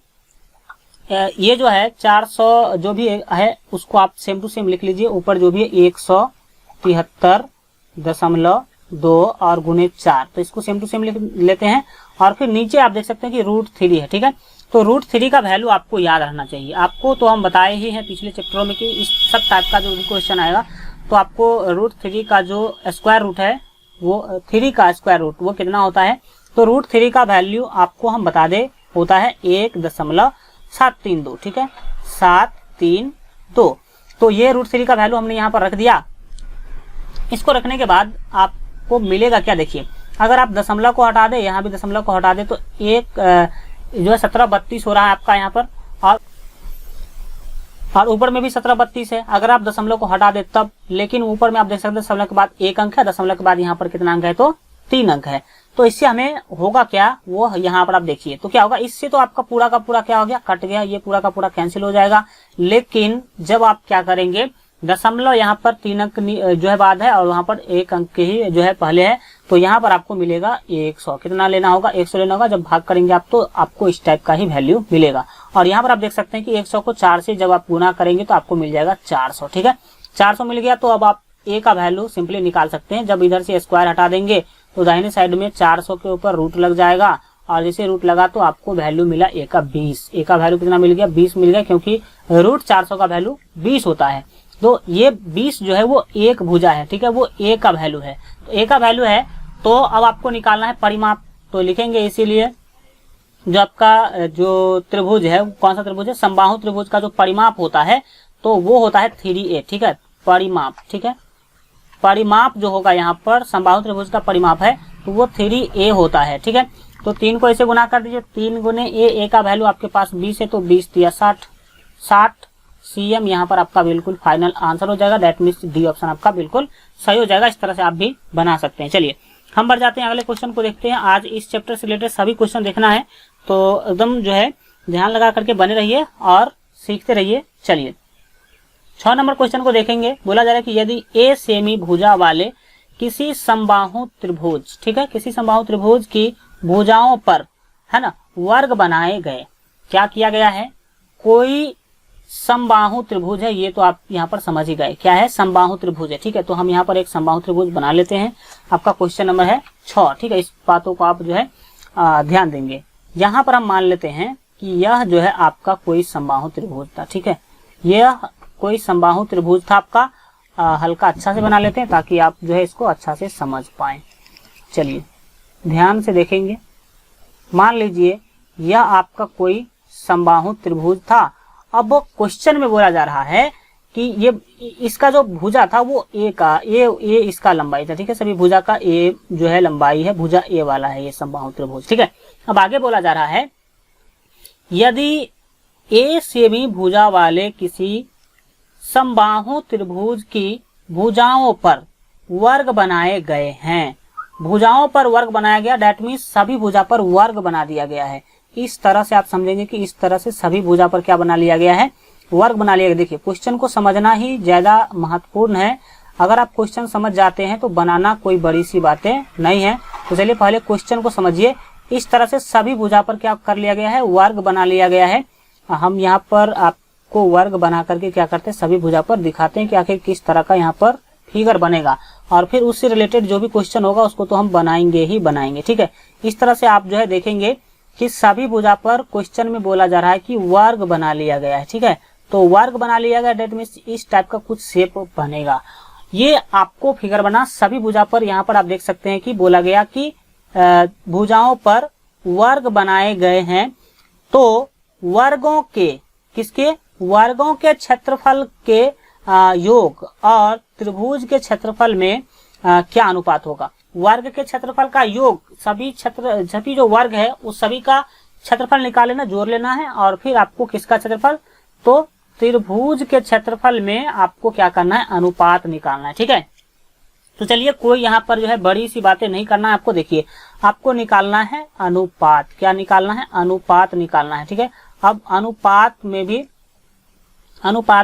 ये जो है 400 जो भी है उसको आप सेम टू सेम लिख लीजिए। ऊपर जो भी है 173.2 और गुने 4, तो इसको सेम टू सेम लिख लेते हैं। और फिर नीचे आप देख सकते हैं कि √3 है, ठीक है। तो √3 का वैल्यू आपको याद रहना चाहिए। आपको तो हम बताए ही हैं पिछले चैप्टरों में कि इस सब टाइप का जो भी क्वेश्चन आएगा तो आपको √3 का जो स्क्वायर रूट है वो 3 का स्क्वायर रूट वो कितना होता है? तो √3 का वैल्यू आपको हम बता दे होता है 1.732, ठीक है, 732। तो ये √3 का वैल्यू हमने यहाँ पर रख दिया। इसको रखने के बाद आपको मिलेगा क्या? देखिए, अगर आप दशमलव को हटा दे, यहाँ भी दशमलव को हटा दे, तो एक जो है 1732 हो रहा है आपका यहाँ पर, और ऊपर में भी 1732 है। अगर आप दशमलव को हटा दे तब, लेकिन ऊपर में आप देख सकते हैं दशमलव के बाद 1 अंक है, दशमलव के बाद यहाँ पर कितना अंक है? तो 3 अंक है। तो इससे हमें होगा क्या? वो यहाँ पर आप देखिए, तो क्या होगा? इससे तो आपका पूरा का पूरा क्या हो गया? कट गया। ये पूरा का पूरा कैंसिल हो जाएगा। लेकिन जब आप क्या करेंगे, दशमलव यहाँ पर 3 अंक जो है बाद है, और वहां पर 1 अंक के ही जो है पहले है, तो यहाँ पर आपको मिलेगा 100। कितना लेना होगा? 100 लेना होगा। जब भाग करेंगे आप तो आपको इस टाइप का ही वैल्यू मिलेगा। और यहाँ पर आप देख सकते हैं कि 100 को 4 से जब आप गुना करेंगे तो आपको मिल जाएगा 400, ठीक है। 400 मिल गया, तो अब आप a का वैल्यू सिंपली निकाल सकते हैं। जब इधर से स्क्वायर हटा देंगे तो दाहिने साइड में 400 के ऊपर रूट लग जाएगा, और जैसे रूट लगा तो आपको वैल्यू मिला a का 20। a का वैल्यू कितना मिल गया? 20 मिल गया, क्योंकि √400 का वैल्यू 20 होता है। तो ये 20 जो है वो एक भुजा है, ठीक है, वो a का वैल्यू है। तो a का वैल्यू है, तो अब आपको निकालना है परिमाप। तो लिखेंगे इसीलिए जो आपका जो त्रिभुज है, कौन सा त्रिभुज है? समबाहु त्रिभुज का जो परिमाप होता है तो वो होता है 3a, ठीक है, परिमाप, ठीक है। परिमाप जो होगा यहाँ पर समबाहु त्रिभुज का परिमाप है तो वो 3a होता है, ठीक है। तो 3 को ऐसे गुना कर दीजिए, 3 गुने ए का वैल्यू आपके पास 20 है, तो 20 दिया 60 cm यहाँ पर आपका बिल्कुल फाइनल आंसर हो जाएगा। दैट मीन्स डी ऑप्शन आपका बिल्कुल सही हो जाएगा। इस तरह से आप भी बना सकते हैं। चलिए हम बढ़ जाते हैं, अगले क्वेश्चन को देखते हैं। आज इस चैप्टर से रिलेटेड सभी क्वेश्चन देखना है, तो एकदम जो है ध्यान लगा करके बने रहिए और सीखते रहिए। चलिए 6 नंबर क्वेश्चन को देखेंगे। बोला जा रहा है कि यदि ए सेमी भुजा वाले किसी समबाहु त्रिभुज, ठीक है, किसी समबाहु त्रिभुज की भुजाओं पर, है ना, वर्ग बनाए गए। क्या किया गया है? कोई समबाहु त्रिभुज है, ये तो आप यहाँ पर समझ ही गए क्या है, समबाहु त्रिभुज है। ठीक है, तो हम यहाँ पर एक समबाहु त्रिभुज बना लेते हैं। आपका क्वेश्चन नंबर है 6। ठीक है, इस बातों को आप जो है ध्यान देंगे। यहाँ पर हम मान लेते हैं कि यह जो है आपका कोई समबाहु त्रिभुज था। ठीक है, यह कोई समबाहु त्रिभुज था आपका। हल्का अच्छा से बना लेते हैं ताकि आप जो है इसको अच्छा से समझ पाए। चलिए ध्यान से देखेंगे। मान लीजिए यह आपका कोई समबाहु त्रिभुज था। अब क्वेश्चन में बोला जा रहा है कि ये इसका जो भुजा था वो ए इसका लंबाई था। ठीक है, सभी भुजा का ए जो है लंबाई है, भुजा ए वाला है ये समबाहु त्रिभुज। ठीक है, अब आगे बोला जा रहा है यदि ए सेमी भुजा वाले किसी समबाहु त्रिभुज की भुजाओं पर वर्ग बनाए गए हैं। भुजाओं पर वर्ग बनाया गया, दैट मीन्स सभी भुजा पर वर्ग बना दिया गया है। इस तरह से आप समझेंगे कि इस तरह से सभी भुजा पर क्या बना लिया गया है, वर्ग बना लिया गया। देखिए क्वेश्चन को समझना ही ज्यादा महत्वपूर्ण है। अगर आप क्वेश्चन समझ जाते हैं तो बनाना कोई बड़ी सी बातें नहीं है। तो चलिए पहले क्वेश्चन को समझिए। इस तरह से सभी भुजा पर क्या कर लिया गया है, वर्ग बना लिया गया है। हम यहाँ पर आपको वर्ग बना करके क्या करते हैं, सभी भुजा पर दिखाते हैं कि आखिर किस तरह का यहाँ पर फिगर बनेगा, और फिर उससे रिलेटेड जो भी क्वेश्चन होगा उसको तो हम बनाएंगे ही बनाएंगे। ठीक है, इस तरह से आप जो है देखेंगे कि सभी भुजा पर क्वेश्चन में बोला जा रहा है कि वर्ग बना लिया गया है। ठीक है, तो वर्ग बना लिया गया, दैट मीन्स इस टाइप का कुछ शेप बनेगा। ये आपको फिगर बना सभी भुजा पर, यहाँ पर आप देख सकते हैं कि बोला गया कि भुजाओं पर वर्ग बनाए गए हैं। तो वर्गों के, किसके, वर्गों के क्षेत्रफल के योग और त्रिभुज के क्षेत्रफल में क्या अनुपात होगा। वर्ग के क्षेत्रफल का योग, सभी जो वर्ग है उस सभी का क्षेत्रफल निकाल लेना, जोड़ लेना है, और फिर आपको किसका क्षेत्रफल, तो त्रिभुज के क्षेत्रफल में आपको क्या करना है, अनुपात निकालना है। ठीक है, तो चलिए कोई यहाँ पर जो है बड़ी सी बातें नहीं करना है आपको। देखिए आपको निकालना है अनुपात। क्या निकालना है, अनुपात निकालना है। ठीक है, अब अनुपात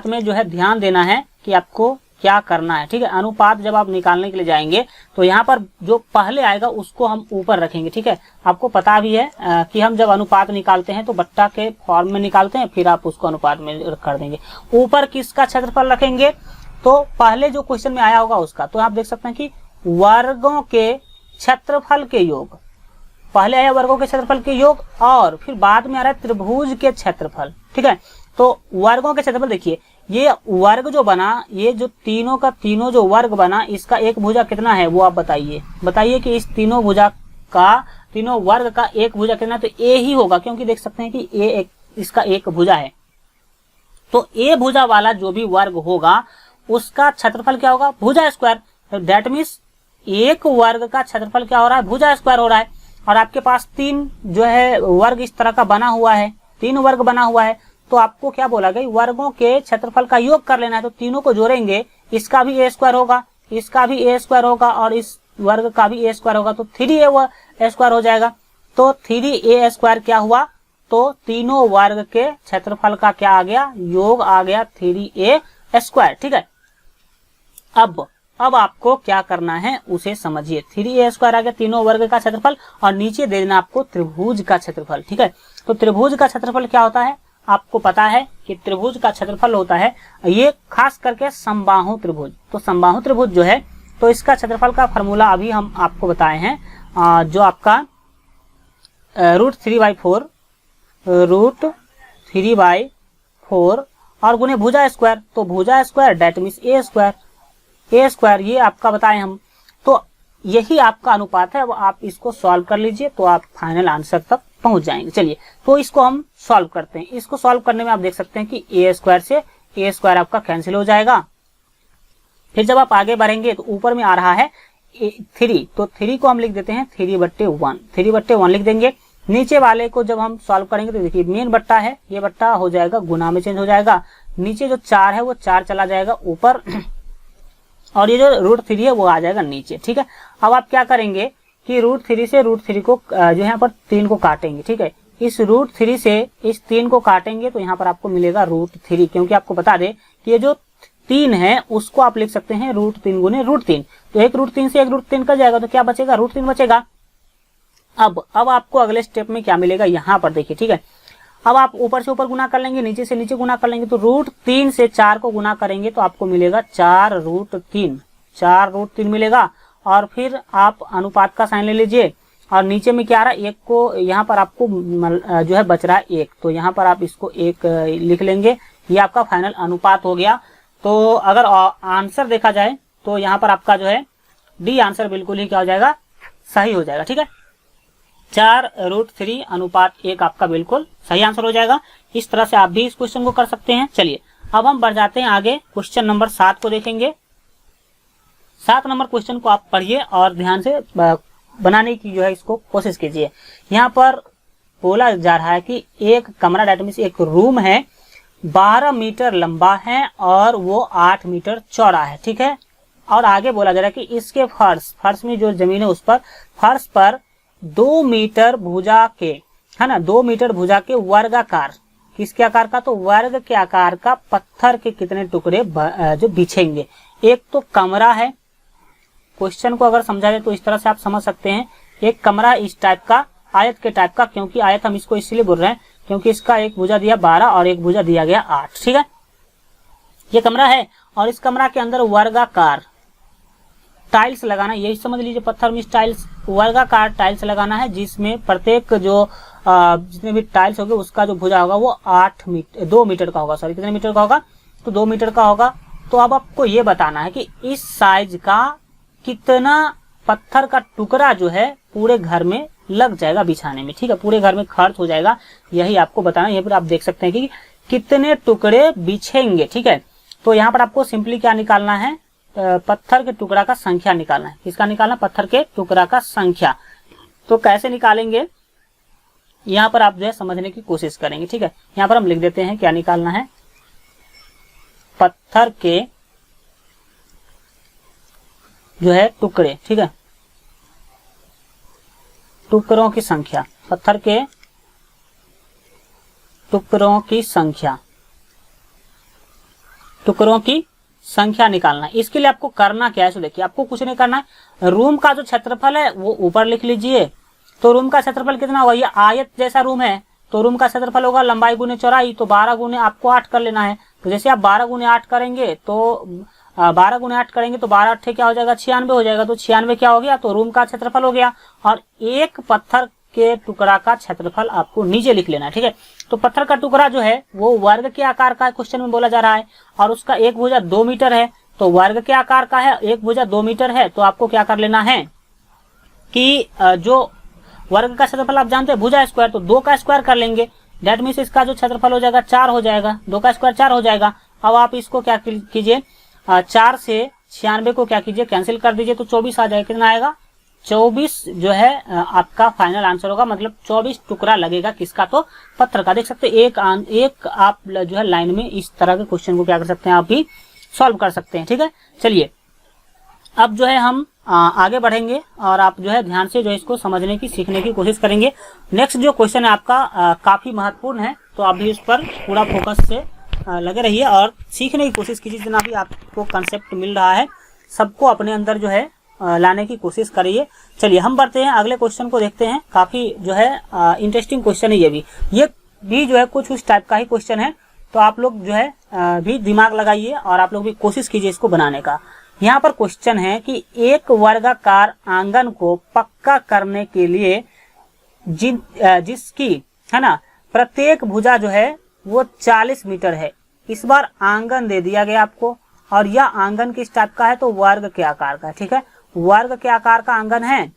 में जो है ध्यान देना है कि आपको क्या करना है। ठीक है, अनुपात जब आप निकालने के लिए जाएंगे तो यहाँ पर जो पहले आएगा उसको हम ऊपर रखेंगे। ठीक है, आपको पता भी है कि हम जब अनुपात निकालते हैं तो बट्टा के फॉर्म में निकालते हैं, फिर आप उसको अनुपात में कर देंगे। ऊपर किसका क्षेत्रफल रखेंगे, तो पहले जो क्वेश्चन में आया होगा उसका। तो आप देख सकते हैं कि वर्गों के क्षेत्रफल के योग, पहले आया वर्गों के क्षेत्रफल के योग, और फिर बाद में आ रहा है त्रिभुज के क्षेत्रफल। ठीक है, तो वर्गों के क्षेत्रफल देखिए, ये वर्ग जो बना, ये जो तीनों का तीनों जो वर्ग बना, इसका एक भुजा कितना है वो आप बताइए कि इस तीनों वर्ग का एक भुजा कितना, तो ए ही होगा, क्योंकि देख सकते हैं कि इसका एक भुजा है। तो ए भुजा वाला जो भी वर्ग होगा उसका क्षेत्रफल क्या होगा, भुजा स्क्वायर। दैट मीन्स एक वर्ग का क्षेत्रफल क्या हो रहा है, भुजा स्क्वायर हो रहा है। और आपके पास 3 जो है वर्ग इस तरह का बना हुआ है, 3 वर्ग बना हुआ है, तो आपको क्या बोला गया, वर्गों के क्षेत्रफल का योग कर लेना है। तो तीनों को जोड़ेंगे, इसका भी ए स्क्वायर होगा, इसका भी ए स्क्वायर होगा, और इस वर्ग का भी ए स्क्वायर होगा, तो 3a स्क्वायर हो जाएगा। तो 3a स्क्वायर क्या हुआ, तो तीनों वर्ग के क्षेत्रफल का क्या आ गया, योग आ गया 3a स्क्वायर। ठीक है, अब आपको क्या करना है उसे समझिए। 3a स्क्वायर आ गया तीनों वर्ग का क्षेत्रफल, और नीचे दे देना आपको त्रिभुज का क्षेत्रफल। ठीक है, तो त्रिभुज का क्षेत्रफल क्या होता है, आपको पता है कि त्रिभुज का क्षेत्रफल होता है, ये खास करके समबाहु त्रिभुज। तो समबाहु त्रिभुज जो है, तो इसका क्षेत्रफल का फॉर्मूला अभी हम आपको बताए हैं, जो आपका √3/4 और गुने भुजा स्क्वायर। तो भुजा square that means A square, ये आपका बताए हम। तो यही आपका अनुपात है। अब आप इसको सॉल्व कर लीजिए तो आप फाइनल आंसर तक पहुंच जाएंगे। चलिए तो इसको हम सॉल्व करते हैं। इसको सॉल्व करने में आप देख सकते हैं कि ए स्क्वायर से ए स्क्वायर आपका कैंसिल हो जाएगा। फिर जब आप आगे बढ़ेंगे तो ऊपर में आ रहा है 3, तो 3 को हम लिख देते हैं 3/1, 3/1 लिख देंगे। नीचे वाले को जब हम सॉल्व करेंगे तो देखिए मेन बट्टा है, ये बट्टा हो जाएगा गुना में चेंज हो जाएगा, नीचे जो 4 है वो 4 चला जाएगा ऊपर और ये जो √3 है वो आ जाएगा नीचे। ठीक है, अब आप क्या करेंगे कि √3 से √3 को जो है यहाँ पर 3 को काटेंगे। ठीक है, इस √3 से इस 3 को काटेंगे तो यहाँ पर आपको मिलेगा √3, क्योंकि आपको बता दे कि ये जो 3 है उसको आप लिख सकते हैं √3 गुने √3, तो एक √3 से एक √3 का जाएगा तो क्या बचेगा, √3 बचेगा। अब आपको अगले स्टेप में क्या मिलेगा यहाँ पर देखिए। ठीक है, अब आप ऊपर से ऊपर गुना कर लेंगे, नीचे से नीचे गुना कर लेंगे, तो √3 से 4 को गुना करेंगे तो आपको मिलेगा 4√3 मिलेगा। और फिर आप अनुपात का साइन ले लीजिए और नीचे में क्या आ रहा है, 1 को यहाँ पर आपको जो है बच रहा है 1, तो यहाँ पर आप इसको 1 लिख लेंगे, ये आपका फाइनल अनुपात हो गया। तो अगर आंसर देखा जाए तो यहाँ पर आपका जो है डी आंसर बिल्कुल ही क्या हो जाएगा, सही हो जाएगा। ठीक है, 4√3:1 आपका बिल्कुल सही आंसर हो जाएगा। इस तरह से आप भी इस क्वेश्चन को कर सकते हैं। चलिए अब हम बढ़ जाते हैं आगे, क्वेश्चन नंबर 7 को देखेंगे। 7 नंबर क्वेश्चन को आप पढ़िए और ध्यान से बनाने की जो है इसको कोशिश कीजिए। यहाँ पर बोला जा रहा है कि एक कमरा डेट मीन्स एक रूम है, 12 मीटर लंबा है और वो 8 मीटर चौड़ा है। ठीक है, और आगे बोला जा रहा है कि इसके फर्श में जो जमीन है उस पर फर्श पर 2 मीटर भुजा के, है ना, 2 मीटर भुजा के वर्गाकार, किसके आकार का, तो वर्ग के आकार का पत्थर के कितने टुकड़े जो बिछेंगे। एक तो कमरा है, क्वेश्चन को अगर समझा जाए तो इस तरह से आप समझ सकते हैं, एक कमरा इस टाइप का, आयत के टाइप का, क्योंकि आयत हम इसको इसलिए बोल रहे हैं क्योंकि इसका एक भुजा दिया 12 और एक भुजा दिया गया 8। ठीक है, ये कमरा है और इस कमरा के अंदर वर्गाकार टाइल्स लगाना, यही समझ लीजिए पत्थर में टाइल्स, वर्गाकार टाइल्स लगाना है, जिसमें प्रत्येक जो जितने भी टाइल्स होंगे उसका जो भुजा होगा वो 2 मीटर का होगा। सॉरी, कितने मीटर का होगा, तो 2 मीटर का होगा। तो अब आपको ये बताना है कि इस साइज का कितना पत्थर का टुकड़ा जो है पूरे घर में लग जाएगा बिछाने में। ठीक है, पूरे घर में खर्च हो जाएगा, यही आपको बताना है। यहाँ पर आप देख सकते हैं कि कितने टुकड़े बिछेंगे। ठीक है, तो यहाँ पर आपको सिंपली क्या निकालना है, पत्थर के टुकड़ा का संख्या निकालना है। किसका निकालना, पत्थर के टुकड़ा का संख्या। तो कैसे निकालेंगे यहाँ पर आप जो है समझने की कोशिश करेंगे। ठीक है, यहाँ पर हम लिख देते हैं क्या निकालना है, पत्थर के जो है टुकड़े। ठीक है, टुकड़ों की संख्या, पत्थर के टुकड़ों की संख्या, टुकड़ों की संख्या निकालना है। इसके लिए आपको करना क्या है, तो देखिए आपको कुछ नहीं करना है, रूम का जो क्षेत्रफल है वो ऊपर लिख लीजिए। तो रूम का क्षेत्रफल कितना होगा, ये आयत जैसा रूम है तो रूम का क्षेत्रफल होगा लंबाई गुने चौड़ाई, तो 12 गुने आपको 8 कर लेना है। तो जैसे आप 12 गुने 8 करेंगे तो 12 गुने 8 करेंगे तो 12 8 क्या हो जाएगा, 96 हो जाएगा। तो 96 क्या हो गया, तो रूम का क्षेत्रफल हो गया। और एक पत्थर के टुकड़ा का क्षेत्रफल आपको नीचे लिख लेना है। ठीक है, तो पत्थर का टुकड़ा जो है वो वर्ग के आकार का क्वेश्चन में बोला जा रहा है और उसका एक भुजा 2 मीटर है, तो वर्ग के आकार का है, एक भुजा 2 मीटर है, तो आपको क्या कर लेना है कि जो वर्ग का क्षेत्रफल आप जानते हैं भुजा स्क्वायर, तो 2 का स्क्वायर कर लेंगे, डेट मीन्स इसका जो क्षेत्रफल हो जाएगा 4 हो जाएगा, 2 का स्क्वायर 4 हो जाएगा। अब आप इसको क्या कीजिए, 4 से 96 को क्या कीजिए, कैंसिल कर दीजिए, तो 24 आ जाएगा। कितना आएगा, 24 जो है आपका फाइनल आंसर होगा, मतलब 24 टुकड़ा लगेगा किसका, तो पत्थर का। देख सकते हैं एक आप जो है लाइन में इस तरह के क्वेश्चन को क्या कर सकते हैं, आप भी सॉल्व कर सकते हैं। ठीक है, चलिए अब जो है हम आगे बढ़ेंगे और आप जो है ध्यान से जो है इसको समझने की, सीखने की कोशिश करेंगे। नेक्स्ट जो क्वेश्चन है आपका काफी महत्वपूर्ण है, तो आप भी इस पर पूरा फोकस से लगे रहिए और सीखने की कोशिश कीजिए। जितना भी आपको कंसेप्ट मिल रहा है सबको अपने अंदर जो है लाने की कोशिश करिए। चलिए हम बढ़ते हैं अगले क्वेश्चन को देखते हैं। काफी जो है इंटरेस्टिंग क्वेश्चन है ये भी जो है कुछ उस टाइप का ही क्वेश्चन है, तो आप लोग जो है भी दिमाग लगाइए और आप लोग भी कोशिश कीजिए इसको बनाने का। यहाँ पर क्वेश्चन है कि एक वर्गाकार आंगन को पक्का करने के लिए जिसकी है ना प्रत्येक भुजा जो है वो 40 मीटर है। इस बार आंगन दे दिया गया आपको और यह आंगन किस टाइप का है, तो वर्ग के आकार का है। ठीक है, वर्ग के आकार का आंगन है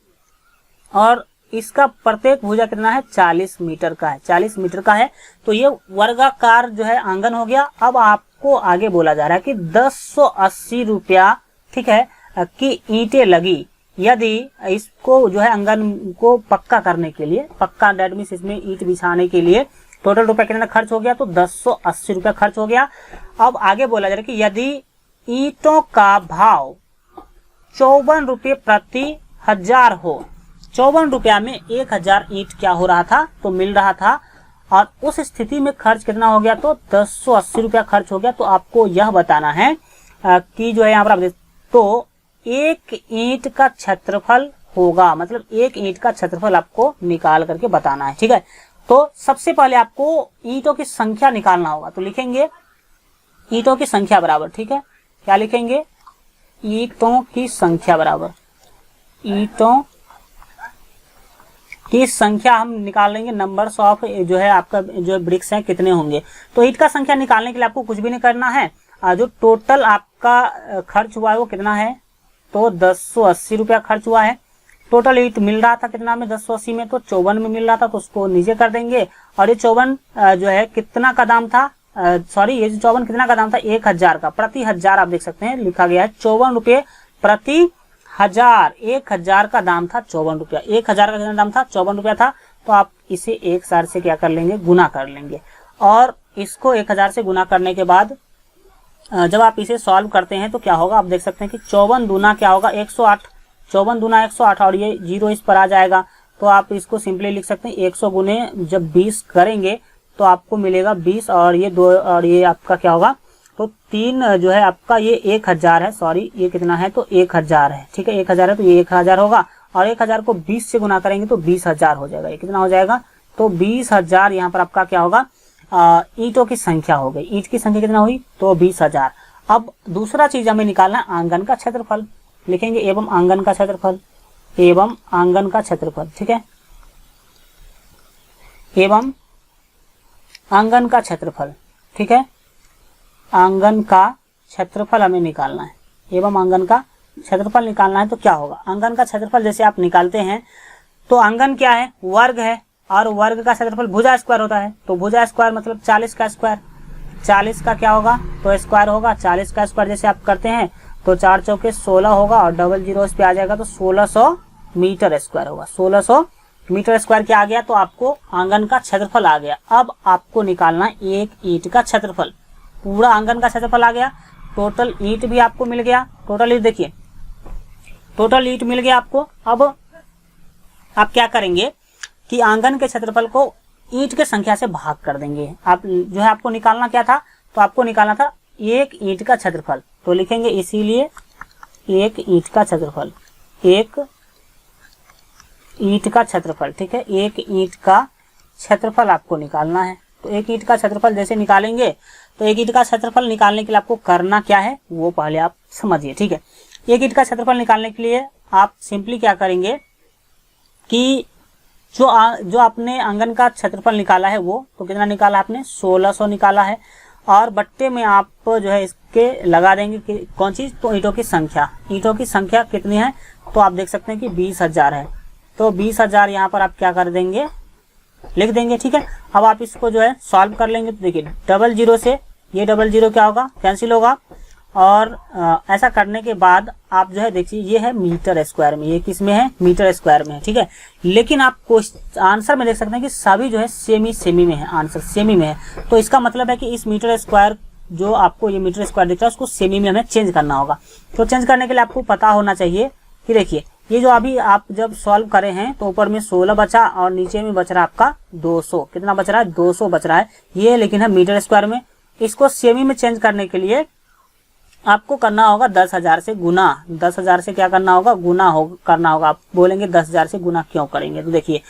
और इसका प्रत्येक भुजा कितना है, 40 मीटर का है, 40 मीटर का है। तो ये वर्गाकार जो है आंगन हो गया। अब आपको आगे बोला जा रहा है कि 1080 रुपया, ठीक है, की ईंटें लगी। यदि इसको जो है आंगन को पक्का करने के लिए, पक्का डेट मीन्स इसमें ईंट बिछाने के लिए टोटल रुपया कितना खर्च हो गया, तो 1080 रुपया खर्च हो गया। अब आगे बोला जा रहा है कि यदि ईंटों का भाव 54 रुपये प्रति 1000 हो, 54 रुपया में 1000 ईंट क्या हो रहा था, तो मिल रहा था, और उस स्थिति में खर्च कितना हो गया, तो 1080 रुपया खर्च हो गया। तो आपको यह बताना है कि जो है यहाँ पर आप तो एक ईंट का क्षेत्रफल होगा, मतलब एक ईंट का क्षेत्रफल आपको निकाल करके बताना है, ठीक है। तो सबसे पहले आपको ईंटों की संख्या निकालना होगा, तो लिखेंगे ईंटों की संख्या बराबर, ठीक है, क्या लिखेंगे, ईंटों की संख्या बराबर, ईंटों की संख्या हम निकाल लेंगे, नंबर्स ऑफ जो है आपका जो ब्रिक्स है कितने होंगे। तो ईंट का संख्या निकालने के लिए आपको कुछ भी नहीं करना है, जो टोटल आपका खर्च हुआ है वो कितना है, तो 1080 रुपया खर्च हुआ है। टोटल ईंट मिल रहा था कितना में, 1080 में, तो 54 में मिल रहा था, तो उसको नीचे कर देंगे। और ये 54 जो है कितना का दाम था, सॉरी ये 54 कितना का दाम था, 1000 का, प्रति 1000 आप देख सकते हैं लिखा गया है 54 रुपये प्रति 1000, 1000 का दाम था 54 रुपया, 1000 का कितना दाम था, 54 रुपया था। तो आप इसे 1000 से क्या कर लेंगे, गुना कर लेंगे, और इसको 1000 से गुना करने के बाद जब आप इसे सॉल्व करते हैं तो क्या होगा, आप देख सकते हैं कि 54 दूना क्या होगा, 108, 54 दूना 108, और ये 0 इस पर आ जाएगा। तो आप इसको सिंपली लिख सकते हैं 100 गुने जब 20 करेंगे तो आपको मिलेगा 20, और ये 2, और ये आपका क्या होगा, तो 3 जो है आपका ये 1000 है, सॉरी ये कितना है, तो 1000 है, ठीक है, 1000 है, तो ये 1000 होगा, और 1000 को 20 से गुना करेंगे तो 20000 हो जाएगा। ये कितना हो जाएगा, तो 20000 यहाँ पर आपका क्या होगा, ईंटों की संख्या हो गई। ईंट की संख्या कितना हुई, तो 20000। अब दूसरा चीज हमें निकालना है आंगन का क्षेत्रफल, लिखेंगे एवं आंगन का क्षेत्रफल, एवं आंगन का क्षेत्रफल, ठीक है, एवं आंगन का क्षेत्रफल, ठीक है, आंगन का क्षेत्रफल हमें निकालना है, एवं आंगन का क्षेत्रफल निकालना है। तो क्या होगा, आंगन का क्षेत्रफल जैसे आप निकालते हैं तो आंगन क्या है, वर्ग है, और वर्ग का क्षेत्रफल भुजा स्क्वायर होता है, तो भुजा स्क्वायर मतलब 40 का स्क्वायर, 40 का क्या होगा, तो स्क्वायर होगा, 40 का स्क्वायर जैसे आप करते हैं तो 4 चौके 16 होगा, और डबल जीरो इस पे आ जाएगा, तो 1600 मीटर स्क्वायर होगा, 1600 मीटर स्क्वायर क्या आ गया, तो आपको आंगन का क्षेत्रफल आ गया। अब आपको निकालना एक ईंट का क्षेत्रफल, पूरा आंगन का क्षेत्रफल आ गया, टोटल ईंट भी आपको मिल गया, टोटल ईंट देखिए, टोटल ईंट मिल गया आपको। अब आप क्या करेंगे कि आंगन के क्षेत्रफल को ईंट के संख्या से भाग कर देंगे। आप जो है आपको निकालना क्या था, तो आपको निकालना था एक ईंट का क्षेत्रफल, तो लिखेंगे इसीलिए एक ईंट का क्षेत्रफल, एक ईंट का क्षेत्रफल, ठीक है, एक ईंट का क्षेत्रफल आपको निकालना है। तो एक ईंट का क्षेत्रफल जैसे निकालेंगे, तो एक ईंट का क्षेत्रफल निकालने के लिए आपको करना क्या है वो पहले आप समझिए, ठीक है। एक ईंट का क्षेत्रफल निकालने के लिए आप सिंपली क्या करेंगे कि जो आपने आंगन का क्षेत्रफल निकाला है वो, तो कितना निकाला आपने, 1600 निकाला है, और बट्टे में आप जो है इसके लगा देंगे कि कौन चीज, तो ईंटों की संख्या, ईंटों की संख्या कितनी है, तो आप देख सकते हैं कि 20000 है, तो 20000 यहाँ पर आप क्या कर देंगे, लिख देंगे, ठीक है। अब आप इसको जो है सॉल्व कर लेंगे, तो देखिए डबल जीरो से ये डबल जीरो क्या होगा, कैंसिल होगा, और ऐसा करने के बाद आप जो है देखिए ये है मीटर स्क्वायर में, ये किस में है, मीटर स्क्वायर में है, ठीक है। लेकिन आप आंसर में देख सकते हैं कि सभी जो है सेमी में है, आंसर सेमी में है, तो इसका मतलब है कि इस मीटर स्क्वायर जो आपको ये मीटर स्क्वायर दिख रहा है उसको सेमी में हमें चेंज करना होगा। तो चेंज करने के लिए आपको पता होना चाहिए कि देखिए ये जो अभी आप जब सॉल्व करे हैं तो ऊपर में 16 बचा और नीचे में बच रहा है आपका 200, कितना बच रहा है, 200 बच रहा है, ये लेकिन है मीटर स्क्वायर में। इसको सेमी में चेंज करने के लिए आपको करना होगा 10,000 से गुना, 10,000 से क्या करना होगा, गुना करना होगा। आप बोलेंगे 10,000 से गुना क्यों करेंगे, तो देखिए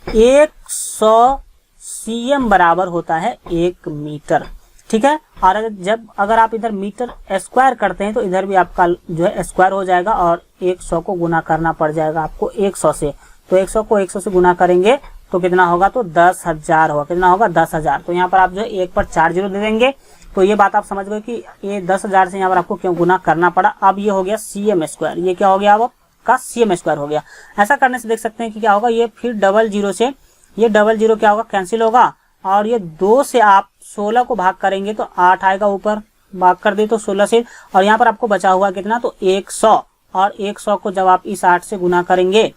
100 cm बराबर होता है 1 मीटर, ठीक है। और अगर आप इधर मीटर स्क्वायर करते हैं तो इधर भी आपका जो है स्क्वायर हो जाएगा और 100 को गुना करना पड़ जाएगा आपको 100 से, तो 100 को 100 से गुना करेंगे तो कितना होगा, तो 10,000 होगा, कितना होगा 10,000। तो यहाँ पर आप जो है 1 पर 4 जीरो दे देंगे, तो ये बात आप समझ गए कि ये 10,000 से यहाँ पर आपको क्यों गुना करना पड़ा। अब ये हो गया cm स्क्वायर, ये क्या हो गया अब आपका cm स्क्वायर हो गया। ऐसा करने से देख सकते हैं कि क्या होगा, ये फिर डबल जीरो से ये डबल जीरो क्या होगा, कैंसिल होगा, और ये 2 से आप 16 को भाग करेंगे तो 8 आएगा, ऊपर भाग कर दे तो 16 से, और यहाँ पर आपको बचा हुआ कितना, तो 100, और 100 को जब आप इस 8 से गुना करेंगे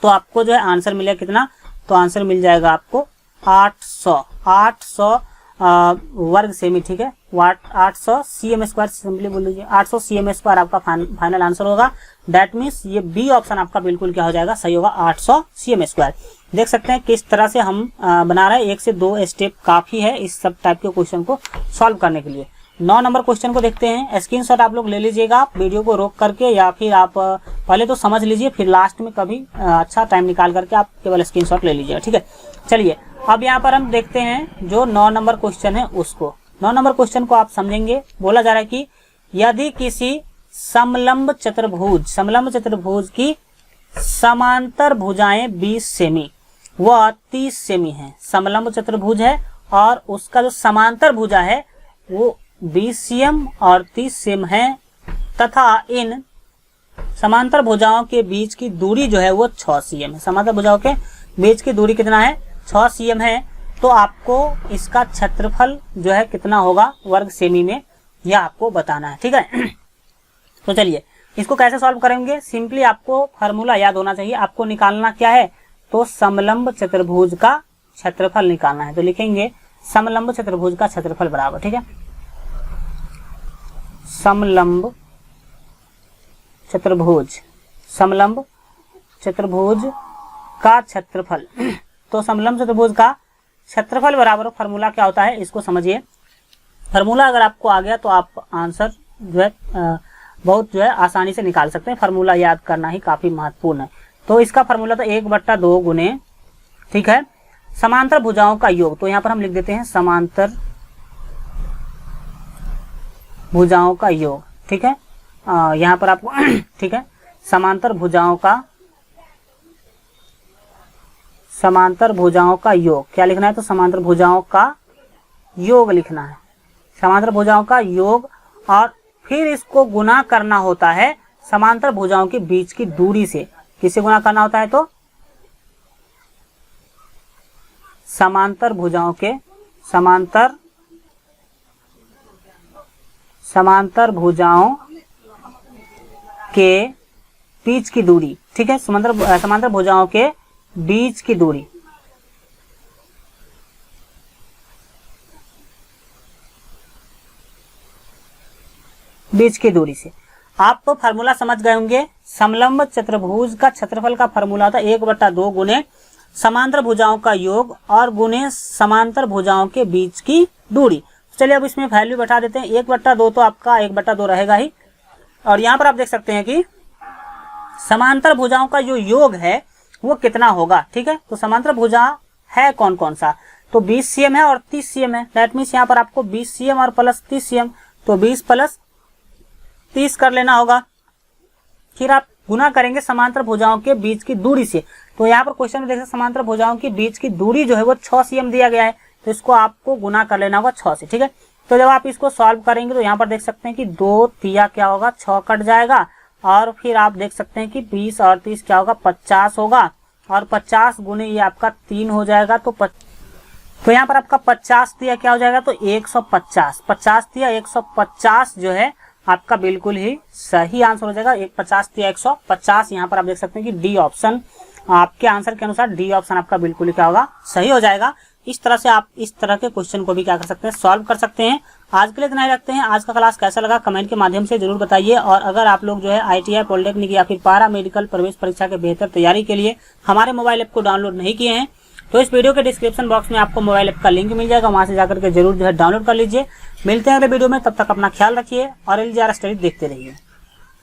तो आपको जो है आंसर मिलेगा कितना, तो आंसर मिल जाएगा आपको 800 वर्ग सेमी, ठीक है। 800 cm स्क्वायर, सिंपली बोल लीजिए 800 cm स्क्वायर आपका फाइनल आंसर होगा। दैट मीन्स ये बी ऑप्शन आपका बिल्कुल क्या हो जाएगा, सही होगा, 800 cm स्क्वायर। देख सकते हैं किस तरह से हम बना रहे हैं, 1 से 2 स्टेप काफी है इस सब टाइप के क्वेश्चन को सॉल्व करने के लिए। 9 नंबर क्वेश्चन को देखते हैं। स्क्रीनशॉट आप लोग ले लीजिएगा वीडियो को रोक करके, या फिर आप पहले तो समझ लीजिए, फिर लास्ट में कभी अच्छा टाइम निकाल करके आप केवल स्क्रीनशॉट ले लीजिएगा, ठीक है। चलिए अब यहाँ पर हम देखते हैं जो 9 नंबर क्वेश्चन है उसको। 9 नंबर क्वेश्चन को आप समझेंगे। बोला जा रहा है कि यदि किसी समलंब चतुर्भुज की समांतर भुजाएं 20 सेमी व 30 सेमी है। समलंब चतुर्भुज है और उसका जो समांतर भुजा है वो 20 cm और 30 cm है, तथा इन समांतर भुजाओं के बीच की दूरी जो है वो 6 cm है। समांतर भुजाओं के बीच की दूरी कितना है, 6 cm है। तो आपको इसका क्षेत्रफल जो है कितना होगा वर्ग सेमी में, यह आपको बताना है, ठीक है। तो चलिए इसको कैसे सॉल्व करेंगे। सिंपली आपको फार्मूला याद होना चाहिए। आपको निकालना क्या है, तो समलंब चतुर्भुज का क्षेत्रफल निकालना है। तो लिखेंगे समलंब चतुर्भुज का क्षेत्रफल बराबर, ठीक है, समलंब चतुर्भुज का क्षेत्रफल। तो समलंब चतुर्भुज का क्षेत्रफल बराबर फार्मूला क्या होता है, इसको समझिए। फार्मूला अगर आपको आ गया तो आप आंसर जो है बहुत जो है आसानी से निकाल सकते हैं। फार्मूला याद करना ही काफी महत्वपूर्ण है। तो इसका फार्मूला तो 1/2 गुने, ठीक है, समांतर भुजाओं का योग। तो यहाँ पर हम लिख देते हैं समांतर भुजाओं का योग, ठीक है। यहाँ पर आपको ठीक है, समांतर भुजाओं का योग क्या लिखना है, तो समांतर भुजाओं का योग लिखना है। समांतर भुजाओं का योग, और फिर इसको गुना करना होता है समांतर भुजाओं के बीच की दूरी से। किससे गुना करना होता है, तो समांतर भुजाओं के बीच की दूरी, ठीक है, समांतर भुजाओं के बीच की दूरी। से आप तो फार्मूला समझ गए होंगे। समलंब चतुर्भुज का क्षेत्रफल का फार्मूला था 1/2 गुने समांतर भुजाओं का योग और गुने समांतर भुजाओं के बीच की दूरी। चलिए अब इसमें वैल्यू बैठा देते हैं। 1/2 तो आपका 1/2 रहेगा ही, और यहाँ पर आप देख सकते हैं कि समांतर भुजाओं का जो योग है वो कितना होगा, ठीक है। तो समांतर भुजा है कौन कौन सा, तो 20 cm है और 30 cm है। दैट मीन्स यहाँ पर आपको 20 cm और प्लस 30 cm, तो 20 प्लस 30 कर लेना होगा। फिर आप गुना करेंगे समांतर भुजाओं के बीच की दूरी से। तो यहाँ पर क्वेश्चन में देख सकते समांतर भुजाओं के बीच की दूरी जो है वो 6 cm दिया गया है, तो इसको आपको गुना कर लेना होगा 6 से, ठीक है। तो जब आप इसको सॉल्व करेंगे तो यहाँ पर देख सकते हैं कि 2 तिया क्या होगा, 6 कट जाएगा, और फिर आप देख सकते हैं कि 20 और 30 क्या होगा, 50 होगा, और 50 गुने ये आपका 3 हो जाएगा। तो यहाँ पर आपका 50 तिया क्या हो जाएगा, तो 150, 50 तिया 150 जो है आपका बिल्कुल ही सही आंसर हो जाएगा। 50 तिया 150। यहाँ पर आप देख सकते हैं कि डी ऑप्शन आपके आंसर के अनुसार डी ऑप्शन आपका बिल्कुल ही क्या होगा, सही हो जाएगा। इस तरह से आप इस तरह के क्वेश्चन को भी क्या कर सकते हैं, सॉल्व कर सकते हैं। आज के लिए इतना ही रखते हैं। आज का क्लास कैसा लगा कमेंट के माध्यम से जरूर बताइए। और अगर आप लोग जो है ITI पॉलिटेक्निक या फिर पारा मेडिकल प्रवेश परीक्षा के बेहतर तैयारी के लिए हमारे मोबाइल ऐप को डाउनलोड नहीं किए हैं तो इस वीडियो के डिस्क्रिप्शन बॉक्स में आपको मोबाइल ऐप का लिंक मिल जाएगा, वहां से जाकर के जरूर जो है डाउनलोड कर लीजिए। मिलते हैं अगले वीडियो में, तब तक अपना ख्याल रखिए और LGR स्टडी देखते रहिए।